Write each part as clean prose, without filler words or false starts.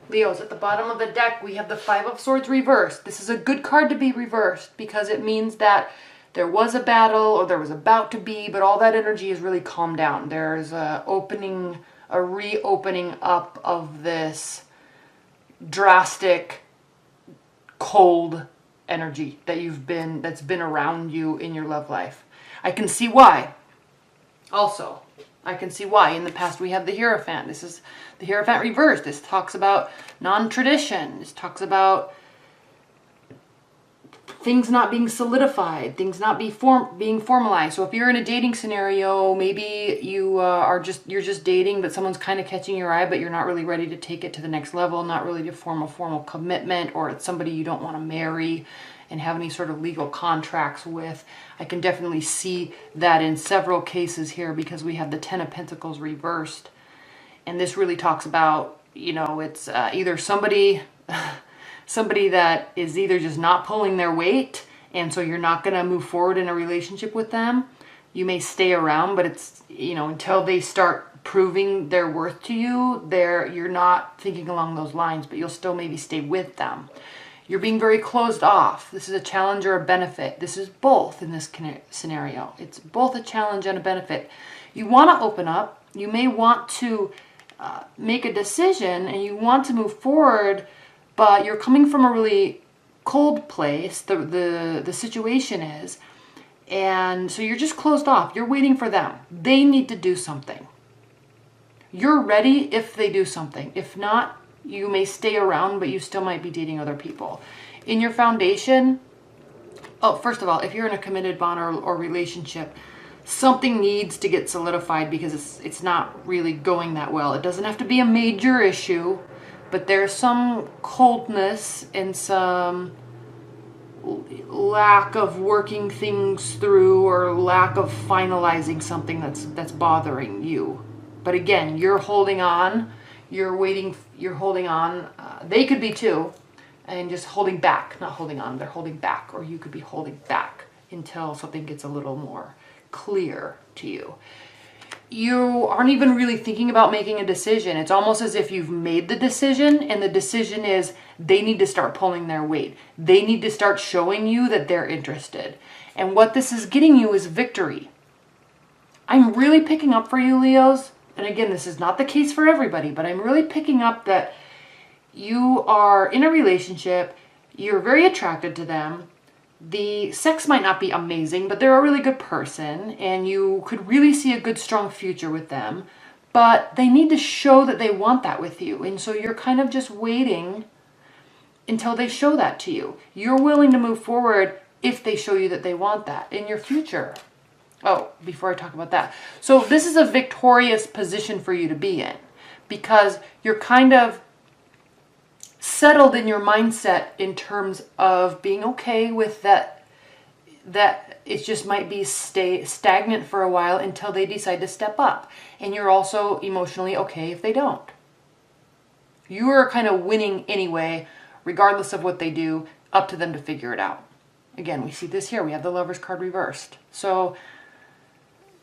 Leos, at the bottom of the deck, we have the Five of Swords reversed. This is a good card to be reversed because it means that there was a battle or there was about to be, but all that energy is really calmed down. There's a reopening up of this drastic, cold energy that's been around you in your love life. I can see why. Also, I can see why. In the past, we have the Hierophant. This is the Hierophant reversed. This talks about non-tradition. This talks about things not being solidified, things not being formalized. So if you're in a dating scenario, maybe you're just dating, but someone's kind of catching your eye, but you're not really ready to take it to the next level, not really to form a formal commitment, or it's somebody you don't want to marry and have any sort of legal contracts with. I can definitely see that in several cases here because we have the Ten of Pentacles reversed. And this really talks about, it's either somebody that is either just not pulling their weight, and so you're not going to move forward in a relationship with them. You may stay around, but it's, until they start proving their worth to you, you're not thinking along those lines, but you'll still maybe stay with them. You're being very closed off. This is a challenge or a benefit. This is both in this scenario. It's both a challenge and a benefit. You want to open up. You may want to make a decision and you want to move forward, but you're coming from a really cold place, the situation is, and so you're just closed off. You're waiting for them. They need to do something. You're ready if they do something. If not, you may stay around, but you still might be dating other people. In your foundation, first of all, if you're in a committed bond or relationship, something needs to get solidified because it's not really going that well. It doesn't have to be a major issue, but there's some coldness and some lack of working things through or lack of finalizing something that's bothering you. But again, you're holding on. You're waiting, you're holding on. They could be too, and just holding back. Not holding on, they're holding back, or you could be holding back until something gets a little more clear to you. You aren't even really thinking about making a decision. It's almost as if you've made the decision, and the decision is they need to start pulling their weight. They need to start showing you that they're interested. And what this is getting you is victory. I'm really picking up for you, Leos. And again, this is not the case for everybody, but I'm really picking up that you are in a relationship, you're very attracted to them, the sex might not be amazing, but they're a really good person, and you could really see a good, strong future with them, but they need to show that they want that with you, and so you're kind of just waiting until they show that to you. You're willing to move forward if they show you that they want that in your future. Oh, before I talk about that. So this is a victorious position for you to be in because you're kind of settled in your mindset in terms of being okay with that it just might be stay stagnant for a while until they decide to step up. And you're also emotionally okay if they don't. You are kind of winning anyway, regardless of what they do, up to them to figure it out. Again, we see this here. We have the Lover's card reversed. So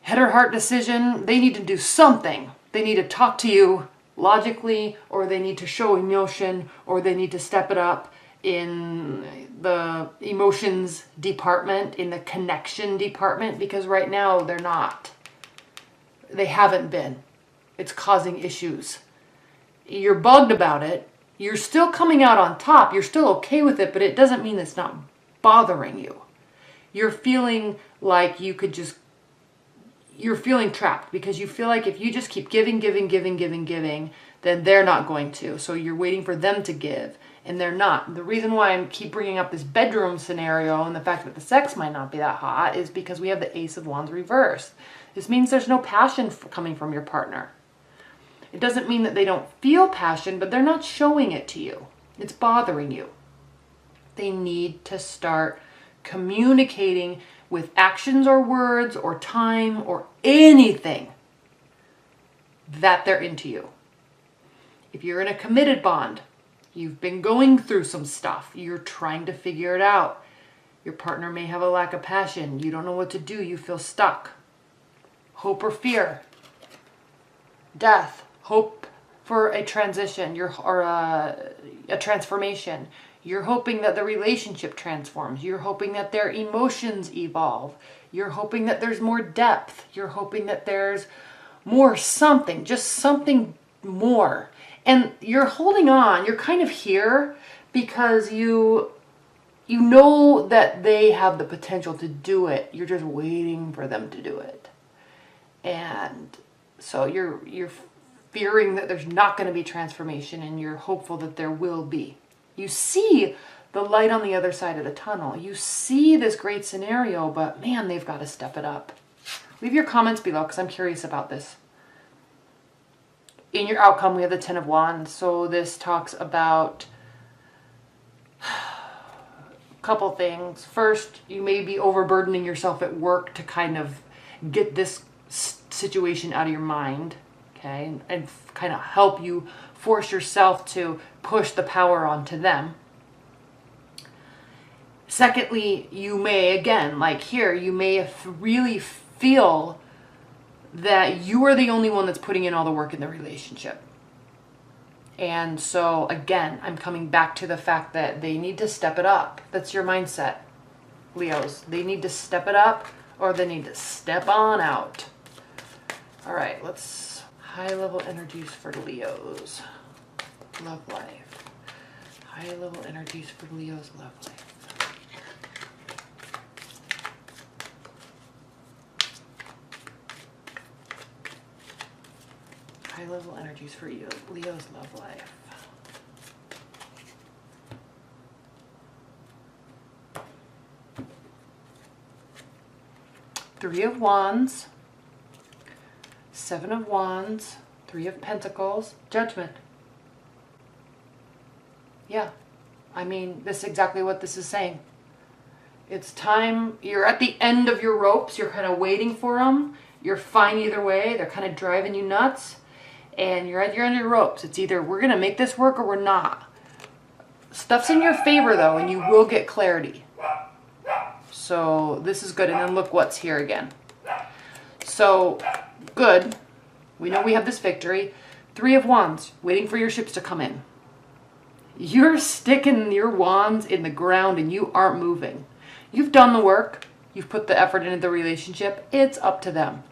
head or heart decision, they need to do something. They need to talk to you logically, or they need to show emotion, or they need to step it up in the emotions department, in the connection department, because right now they're not. They haven't been. It's causing issues. You're bugged about it. You're still coming out on top. You're still okay with it, but it doesn't mean it's not bothering you. You're feeling like you're feeling trapped because you feel like if you just keep giving, then they're not going to. So you're waiting for them to give, and they're not. The reason why I keep bringing up this bedroom scenario and the fact that the sex might not be that hot is because we have the Ace of Wands reversed. This means there's no passion coming from your partner. It doesn't mean that they don't feel passion, but they're not showing it to you. It's bothering you. They need to start communicating with actions or words or time or anything that they're into you. If you're in a committed bond, you've been going through some stuff, you're trying to figure it out. Your partner may have a lack of passion. You don't know what to do. You feel stuck. Hope or fear. Death. Hope for a transition, or a transformation. You're hoping that the relationship transforms. You're hoping that their emotions evolve. You're hoping that there's more depth. You're hoping that there's more something, just something more. And you're holding on. You're kind of here because you know that they have the potential to do it. You're just waiting for them to do it. And so you're fearing that there's not going to be transformation, and you're hopeful that there will be. You see the light on the other side of the tunnel. You see this great scenario, but man, they've got to step it up. Leave your comments below because I'm curious about this. In your outcome, we have the 10 of Wands. So this talks about a couple things. First, you may be overburdening yourself at work to kind of get this situation out of your mind, okay? And kind of help you force yourself to push the power onto them. Secondly, you may, again, like here, you may really feel that you are the only one that's putting in all the work in the relationship. And so, again, I'm coming back to the fact that they need to step it up. That's your mindset, Leos. They need to step it up, or they need to step on out. All right, let's high-level energies for Leos. Love life. High-level energies for Leos' love life. High-level energies for you, Leo's love life. Three of Wands, Seven of Wands, Three of Pentacles, Judgment. Yeah, I mean, this is exactly what this is saying. It's time, you're at the end of your ropes, you're kind of waiting for them. You're fine either way, they're kind of driving you nuts. And you're at your end of your ropes. It's either we're going to make this work or we're not. Stuff's in your favor, though, and you will get clarity. So this is good. And then look what's here again. So, good. We know we have this victory. Three of Wands, waiting for your ships to come in. You're sticking your wands in the ground and you aren't moving. You've done the work. You've put the effort into the relationship. It's up to them.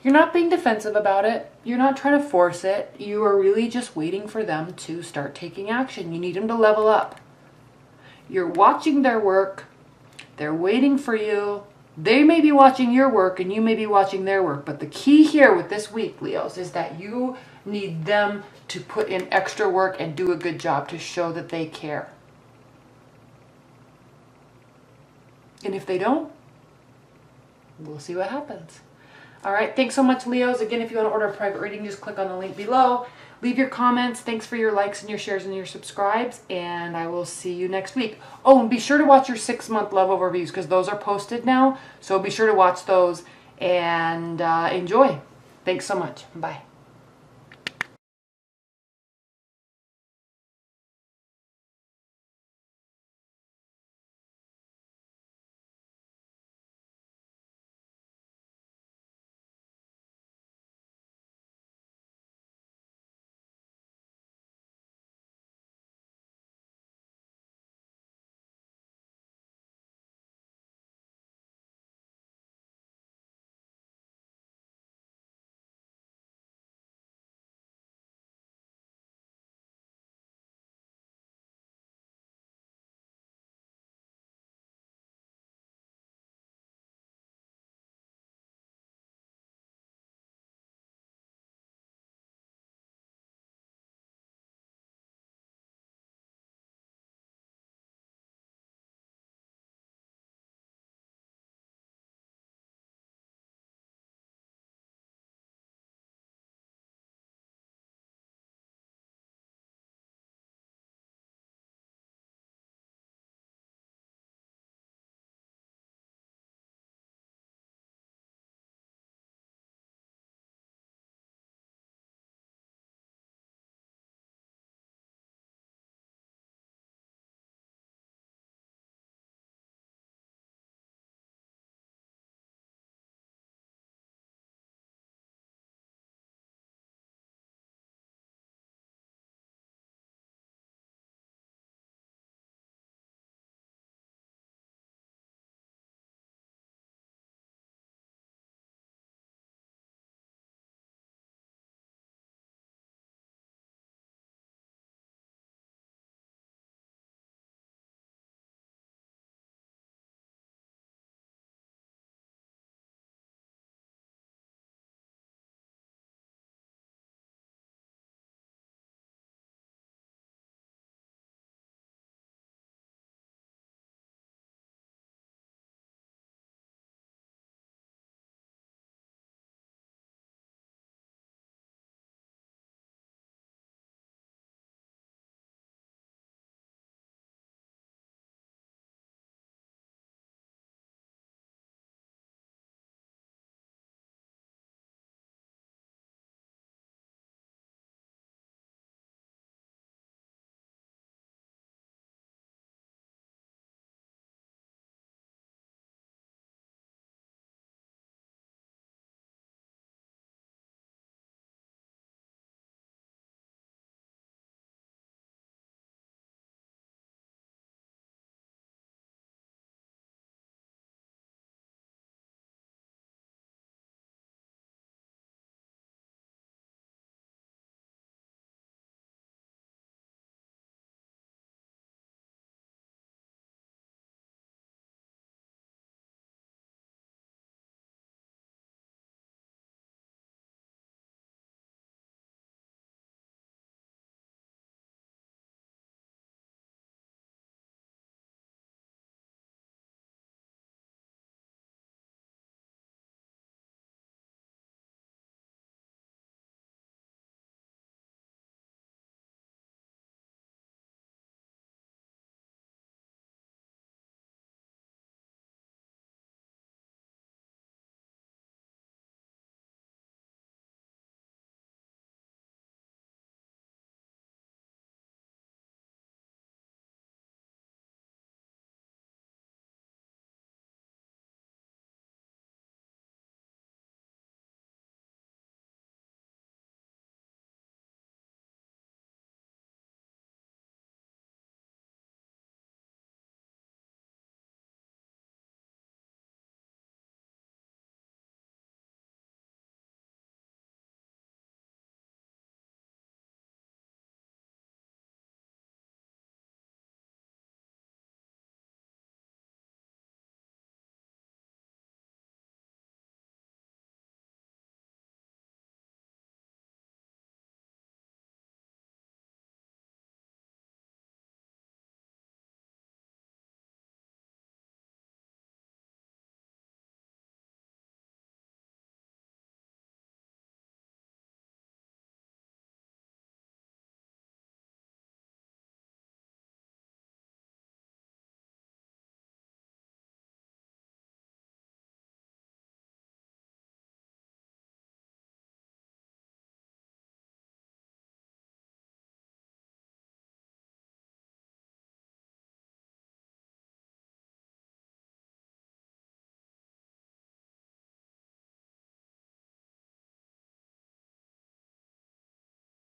You're not being defensive about it. You're not trying to force it. You are really just waiting for them to start taking action. You need them to level up. You're watching their work. They're waiting for you. They may be watching your work and you may be watching their work. But the key here with this week, Leos, is that you need them to put in extra work and do a good job to show that they care. And if they don't, we'll see what happens. All right, thanks so much, Leos. Again, if you want to order a private reading, just click on the link below. Leave your comments. Thanks for your likes and your shares and your subscribes, and I will see you next week. Oh, and be sure to watch your 6-month love overviews because those are posted now, so be sure to watch those and enjoy. Thanks so much. Bye.